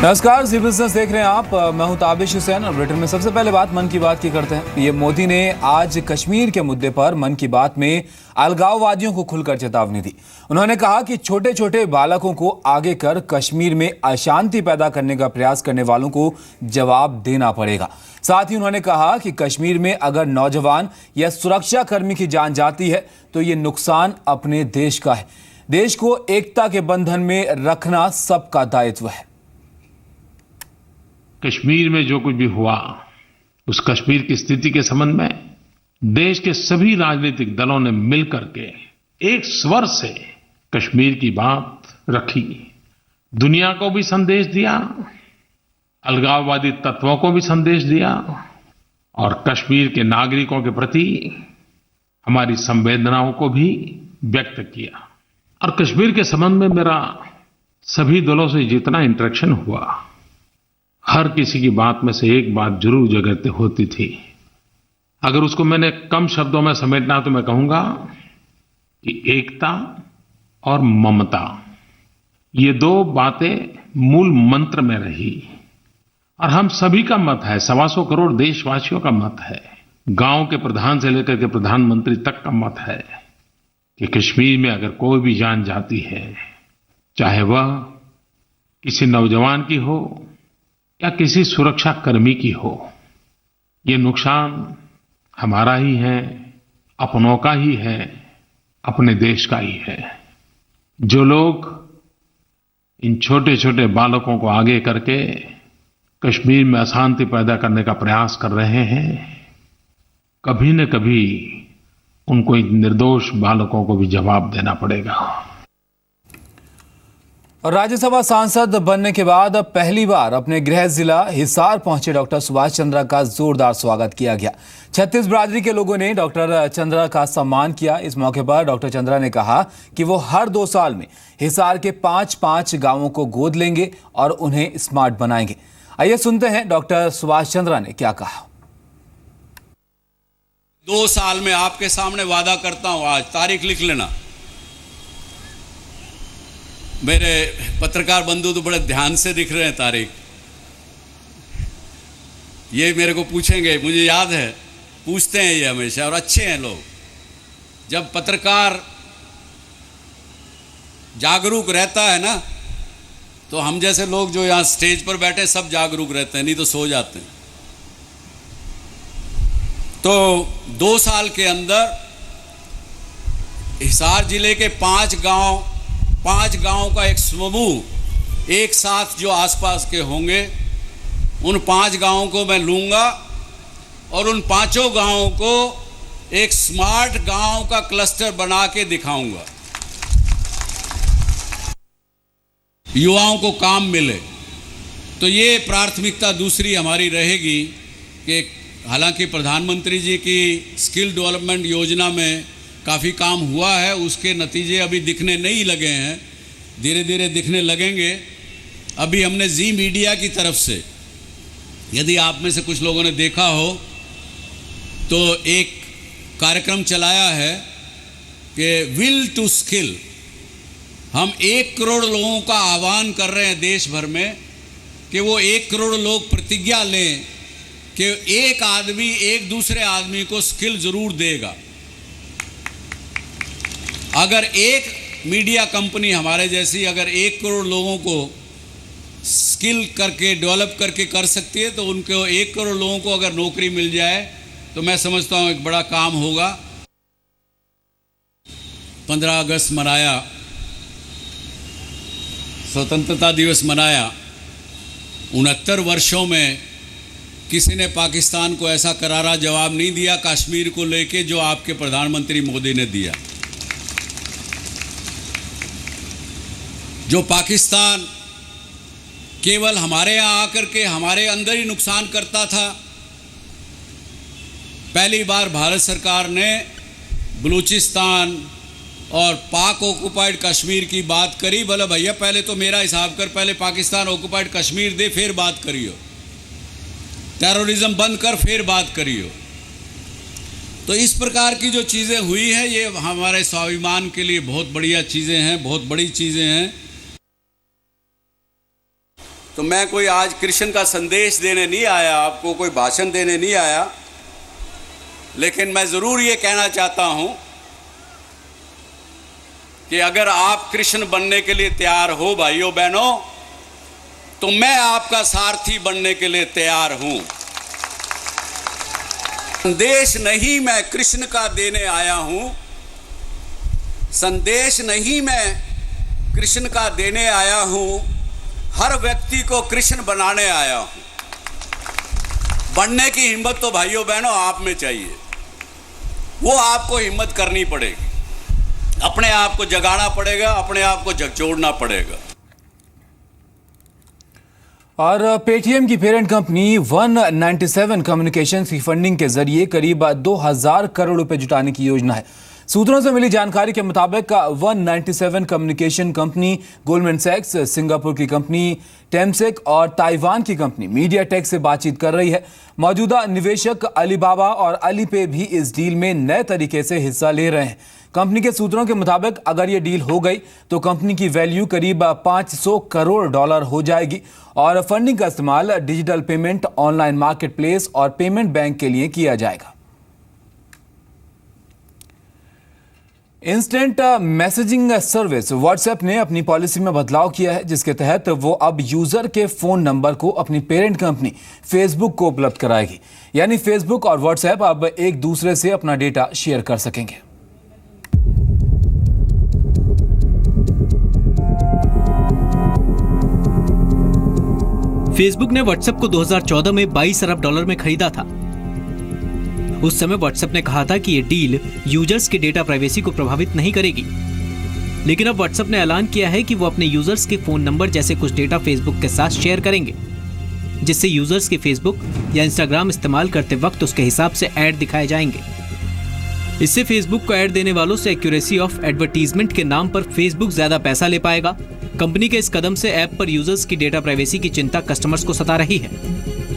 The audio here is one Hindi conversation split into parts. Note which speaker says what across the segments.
Speaker 1: नमस्कार, जी बिजनेस देख रहे हैं आप। मैं हूं ताबिश हुसैन और ब्रिटेन में सबसे पहले बात मन की बात की करते हैं। ये मोदी ने आज कश्मीर के मुद्दे पर मन की बात में अलगाववादियों को खुलकर चेतावनी दी। उन्होंने कहा कि छोटे छोटे बालकों को आगे कर कश्मीर में अशांति पैदा करने का प्रयास करने वालों को जवाब देना पड़ेगा। साथ ही उन्होंने कहा कि कश्मीर में अगर नौजवान या सुरक्षा कर्मी की जान जाती है तो ये नुकसान अपने देश का है। देश को एकता के बंधन में रखना सबका दायित्व है।
Speaker 2: कश्मीर में जो कुछ भी हुआ, उस कश्मीर की स्थिति के संबंध में देश के सभी राजनीतिक दलों ने मिलकर के एक स्वर से कश्मीर की बात रखी। दुनिया को भी संदेश दिया, अलगाववादी तत्वों को भी संदेश दिया और कश्मीर के नागरिकों के प्रति हमारी संवेदनाओं को भी व्यक्त किया। और कश्मीर के संबंध में मेरा सभी दलों से जितना इंटरेक्शन हुआ, हर किसी की बात में से एक बात जरूर जगह होती थी। अगर उसको मैंने कम शब्दों में समेटना तो मैं कहूंगा कि एकता और ममता, ये दो बातें मूल मंत्र में रही। और हम सभी का मत है, 125 करोड़ देशवासियों का मत है, गांव के प्रधान से लेकर के प्रधानमंत्री तक का मत है कि कश्मीर में अगर कोई भी जान जाती है, चाहे वह किसी नौजवान की हो या किसी सुरक्षा कर्मी की हो, ये नुकसान हमारा ही है, अपनों का ही है, अपने देश का ही है। जो लोग इन छोटे छोटे बालकों को आगे करके कश्मीर में अशांति पैदा करने का प्रयास कर रहे हैं, कभी न कभी उनको इन निर्दोष बालकों को भी जवाब देना पड़ेगा।
Speaker 1: और राज्यसभा सांसद बनने के बाद पहली बार अपने गृह जिला हिसार पहुंचे डॉक्टर सुभाष चंद्रा का जोरदार स्वागत किया गया। 36 बिरादरी के लोगों ने डॉक्टर चंद्रा का सम्मान किया। इस मौके पर डॉक्टर चंद्रा ने कहा कि वो हर 2 साल में हिसार के 5-5 गांवों को गोद लेंगे और उन्हें स्मार्ट बनाएंगे। आइए सुनते हैं डॉक्टर सुभाष चंद्रा ने क्या कहा।
Speaker 3: 2 साल में आपके सामने वादा करता हूं, आज तारीख लिख लेना। मेरे पत्रकार बंधु तो बड़े ध्यान से दिख रहे हैं तारीख। ये मेरे को पूछेंगे, मुझे याद है, पूछते हैं ये हमेशा, और अच्छे हैं लोग। जब पत्रकार जागरूक रहता है ना, तो हम जैसे लोग जो यहाँ स्टेज पर बैठे सब जागरूक रहते हैं, नहीं तो सो जाते हैं। तो 2 साल के अंदर हिसार जिले के 5 गांव का एक समूह एक साथ जो आसपास के होंगे, उन 5 गांवों को मैं लूंगा और उन 5 गांवों को एक स्मार्ट गांव का क्लस्टर बना के दिखाऊंगा। युवाओं को काम मिले। तो ये प्राथमिकता दूसरी हमारी रहेगी कि हालांकि प्रधानमंत्री जी की स्किल डेवलपमेंट योजना में काफ़ी काम हुआ है, उसके नतीजे अभी दिखने नहीं लगे हैं, धीरे धीरे दिखने लगेंगे। अभी हमने जी मीडिया की तरफ से, यदि आप में से कुछ लोगों ने देखा हो, तो एक कार्यक्रम चलाया है कि विल टू स्किल। हम 1 करोड़ लोगों का आह्वान कर रहे हैं देश भर में कि वो 1 करोड़ लोग प्रतिज्ञा लें कि एक आदमी एक दूसरे आदमी को स्किल जरूर देगा। अगर एक मीडिया कंपनी हमारे जैसी अगर 1 करोड़ लोगों को स्किल करके डेवलप करके कर सकती है, तो उनको 1 करोड़ लोगों को अगर नौकरी मिल जाए तो मैं समझता हूं एक बड़ा काम होगा। 15 अगस्त मनाया, स्वतंत्रता दिवस मनाया। 69 वर्षों में किसी ने पाकिस्तान को ऐसा करारा जवाब नहीं दिया कश्मीर को लेके जो आपके प्रधानमंत्री मोदी ने दिया। जो पाकिस्तान केवल हमारे यहाँ आकर के हमारे अंदर ही नुकसान करता था, पहली बार भारत सरकार ने बलूचिस्तान और पाक ऑक्युपाइड कश्मीर की बात करी। बोले भैया पहले तो मेरा हिसाब कर, पहले पाकिस्तान ऑक्युपाइड कश्मीर दे, फिर बात करियो, टेररिज्म बंद कर, फिर बात करियो। तो इस प्रकार की जो चीज़ें हुई हैं, ये हमारे स्वाभिमान के लिए बहुत बढ़िया चीज़ें हैं, बहुत बड़ी चीज़ें हैं। तो मैं कोई आज कृष्ण का संदेश देने नहीं आया, आपको कोई भाषण देने नहीं आया, लेकिन मैं ज़रूर ये कहना चाहता हूँ कि अगर आप कृष्ण बनने के लिए तैयार हो भाइयों बहनों, तो मैं आपका सारथी बनने के लिए तैयार हूँ। संदेश नहीं मैं कृष्ण का देने आया हूँ, संदेश नहीं मैं कृष्ण का देने आया हूँ, हर व्यक्ति को कृष्ण बनाने आया हूँ। बनने की हिम्मत तो भाइयों बहनों आप में चाहिए, वो आपको हिम्मत करनी पड़ेगी, अपने आप को जगाना पड़ेगा, अपने आप को झकझोरना पड़ेगा।
Speaker 1: और पेटीएम की पेरेंट कंपनी 197 कम्युनिकेशंस की फंडिंग के जरिए करीब 2000 करोड़ रुपए जुटाने की योजना है। सूत्रों से मिली जानकारी के मुताबिक 197 कम्युनिकेशन कंपनी गोल्डमैन सैक्स, सिंगापुर की कंपनी टेमसेक और ताइवान की कंपनी मीडियाटेक से बातचीत कर रही है। मौजूदा निवेशक अलीबाबा और अलीपे भी इस डील में नए तरीके से हिस्सा ले रहे हैं। कंपनी के सूत्रों के मुताबिक अगर ये डील हो गई तो कंपनी की वैल्यू करीब 500 करोड़ डॉलर हो जाएगी और फंडिंग का इस्तेमाल digital payment, online market place और पेमेंट बैंक के लिए किया जाएगा। इंस्टेंट मैसेजिंग सर्विस व्हाट्सएप ने अपनी पॉलिसी में बदलाव किया है, जिसके तहत वो अब यूजर के फोन नंबर को अपनी पेरेंट कंपनी फेसबुक को उपलब्ध कराएगी। यानी फेसबुक और व्हाट्सएप अब एक दूसरे से अपना डेटा शेयर कर सकेंगे।
Speaker 4: फेसबुक ने व्हाट्सएप को 2014 में 22 अरब डॉलर में खरीदा था। उस समय व्हाट्सएप ने कहा था कि ये डील यूजर्स के डेटा प्राइवेसी को प्रभावित नहीं करेगी, लेकिन अब व्हाट्सएप ने ऐलान किया है कि वो अपने यूजर्स के फोन नंबर जैसे कुछ डेटा फेसबुक के साथ शेयर करेंगे, जिससे यूजर्स के फेसबुक या इंस्टाग्राम इस्तेमाल करते वक्त उसके हिसाब से ऐड दिखाए जाएंगे। इससे फेसबुक को ऐड देने वालों से एक्यूरेसी ऑफ एडवर्टीजमेंट के नाम पर फेसबुक ज्यादा पैसा ले पाएगा। कंपनी के इस कदम से ऐप पर यूजर्स की डेटा प्राइवेसी की चिंता कस्टमर्स को सता रही है।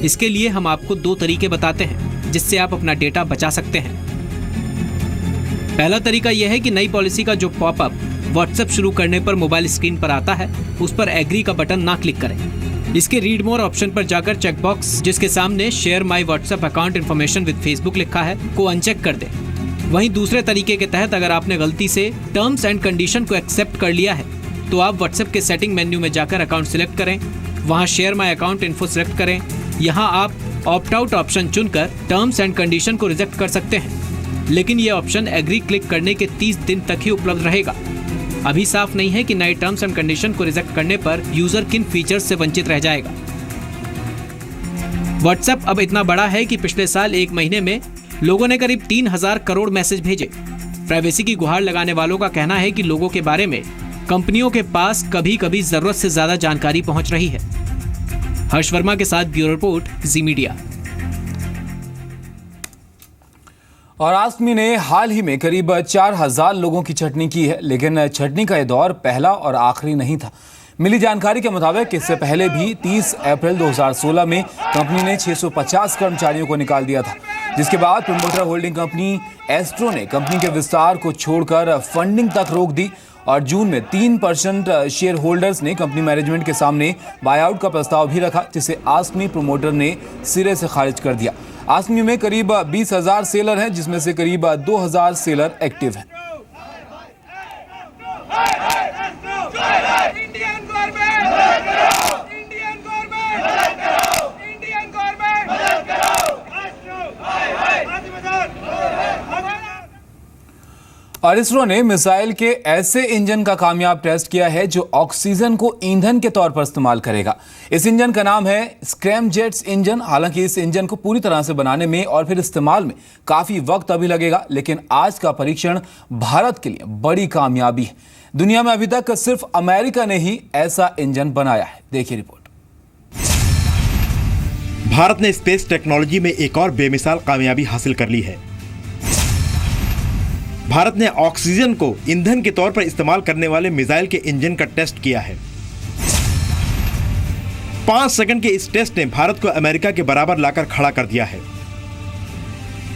Speaker 4: इसके लिए हम आपको 2 तरीके बताते हैं जिससे आप अपना डेटा बचा सकते हैं। पहला तरीका यह है कि नई पॉलिसी का जो पॉपअप व्हाट्सएप शुरू करने पर मोबाइल स्क्रीन पर आता है, उस पर एग्री का बटन ना क्लिक करें। इसके रीड मोर ऑप्शन पर जाकर चेकबॉक्स जिसके सामने share my WhatsApp account information with Facebook लिखा है को अनचेक कर दें। वहीं दूसरे तरीके के तहत अगर आपने गलती से टर्म्स एंड कंडीशन को एक्सेप्ट कर लिया है तो आप व्हाट्सएप के सेटिंग मेन्यू में जाकर अकाउंट सिलेक्ट करें, वहां share my account info select करें। यहां आप ऑप्ट आउट ऑप्शन चुनकर टर्म्स एंड कंडीशन को रिजेक्ट कर सकते हैं, लेकिन यह ऑप्शन एग्री क्लिक करने के 30 दिन तक ही उपलब्ध रहेगा। अभी साफ नहीं है कि नए टर्म्स एंड कंडीशन को रिजेक्ट करने पर यूजर किन फीचर्स से वंचित रह जाएगा। व्हाट्सएप अब इतना बड़ा है कि पिछले साल 1 महीने में लोगों ने करीब 3000 करोड़ मैसेज भेजे। प्राइवेसी की गुहार लगाने वालों का कहना है कि लोगों के बारे में कंपनियों के पास कभी कभी जरूरत से ज्यादा जानकारी पहुंच रही है। हर्ष वर्मा के साथ ब्यूरो रिपोर्ट, जी मीडिया।
Speaker 1: और आसमी ने हाल ही में करीब 4000 लोगों की छटनी की है, लेकिन छटनी का यह दौर पहला और आखिरी नहीं था। मिली जानकारी के मुताबिक इससे पहले भी 30 अप्रैल 2016 में कंपनी ने 650 कर्मचारियों को निकाल दिया था, जिसके बाद प्रमोटर होल्डिंग कंपनी एस्ट्रो ने कंपनी के विस्तार को छोड़कर फंडिंग तक रोक दी और जून में 3% शेयर होल्डर्स ने कंपनी मैनेजमेंट के सामने बायआउट का प्रस्ताव भी रखा, जिसे आसमी प्रमोटर ने सिरे से खारिज कर दिया। आसमी में करीब 20,000 सेलर हैं, जिसमें से करीब 2000 सेलर एक्टिव हैं। और इसरो ने मिसाइल के ऐसे इंजन का कामयाब टेस्ट किया है जो ऑक्सीजन को ईंधन के तौर पर इस्तेमाल करेगा। इस इंजन का नाम है स्क्रैमजेट्स इंजन। हालांकि इस इंजन को पूरी तरह से बनाने में और फिर इस्तेमाल में काफी वक्त अभी लगेगा, लेकिन आज का परीक्षण भारत के लिए बड़ी कामयाबी है। दुनिया में अभी तक सिर्फ अमेरिका ने ही ऐसा इंजन बनाया है। देखिए रिपोर्ट।
Speaker 5: भारत ने स्पेस टेक्नोलॉजी में एक और बेमिसाल कामयाबी हासिल कर ली है। भारत ने ऑक्सीजन को ईंधन के तौर पर इस्तेमाल करने वाले मिसाइल के इंजन का टेस्ट किया है। 5 सेकंड के इस टेस्ट ने भारत को अमेरिका के बराबर लाकर खड़ा कर दिया है।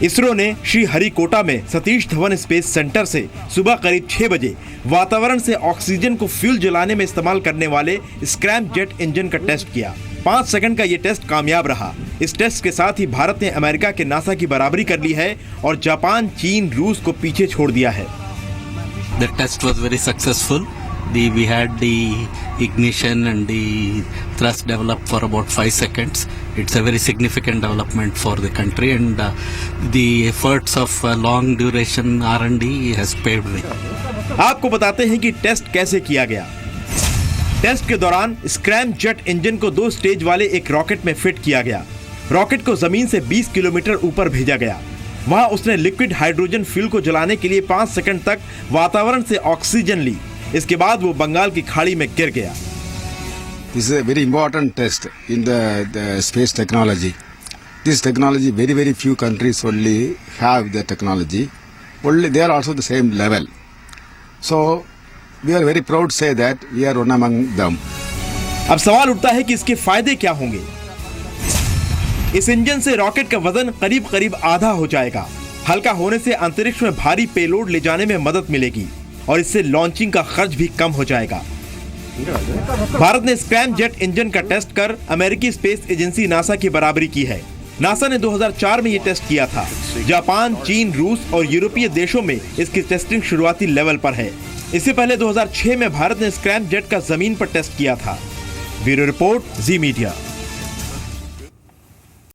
Speaker 5: इसरो ने श्रीहरिकोटा में सतीश धवन स्पेस सेंटर से सुबह करीब 6 बजे वातावरण से ऑक्सीजन को फ्यूल जलाने में इस्तेमाल करने वाले स्क्रैम जेट इंजन का टेस्ट किया। 5 सेकंड का ये टेस्ट कामयाब रहा। इस टेस्ट के साथ ही भारत ने अमेरिका के नासा की बराबरी कर ली है और जापान, चीन, रूस को पीछे छोड़ दिया है।
Speaker 6: The test was very successful. We had the ignition and the thrust developed for about 5 seconds. It's a very significant development for the country, and the efforts of long duration R&D has paved way.
Speaker 5: आपको बताते हैं कि टेस्ट कैसे किया गया। टेस्ट के दौरान स्क्रैम जेट इंजन को 2 स्टेज वाले एक रॉकेट में फिट किया गया। रॉकेट को जमीन से 20 किलोमीटर ऊपर भेजा गया। वहां उसने लिक्विड हाइड्रोजन फ्यूल को जलाने के लिए 5 सेकंड तक वातावरण से ऑक्सीजन ली। इसके बाद वो बंगाल की खाड़ी में गिर गया।
Speaker 7: This is a very important test in the space technology. This technology, very few countries only have the technology. Only they are also the same level. So we are very proud to say that we are one among them.
Speaker 5: अब सवाल उठता है कि इसके फायदे क्या होंगे। इस इंजन से रॉकेट का वजन करीब आधा हो जाएगा। हल्का होने से अंतरिक्ष में भारी पेलोड ले जाने में मदद मिलेगी और इससे लॉन्चिंग का खर्च भी कम हो जाएगा। भारत ने स्क्रैम जेट इंजन का टेस्ट कर अमेरिकी स्पेस एजेंसी नासा की बराबरी की है। नासा ने 2004 में ये टेस्ट किया था। जापान, चीन, रूस और यूरोपीय देशों में इसकी टेस्टिंग शुरुआती लेवल पर है। इससे पहले 2006 में भारत ने स्क्रैम जेट का जमीन पर टेस्ट किया था। ब्यूरो रिपोर्ट, जी मीडिया।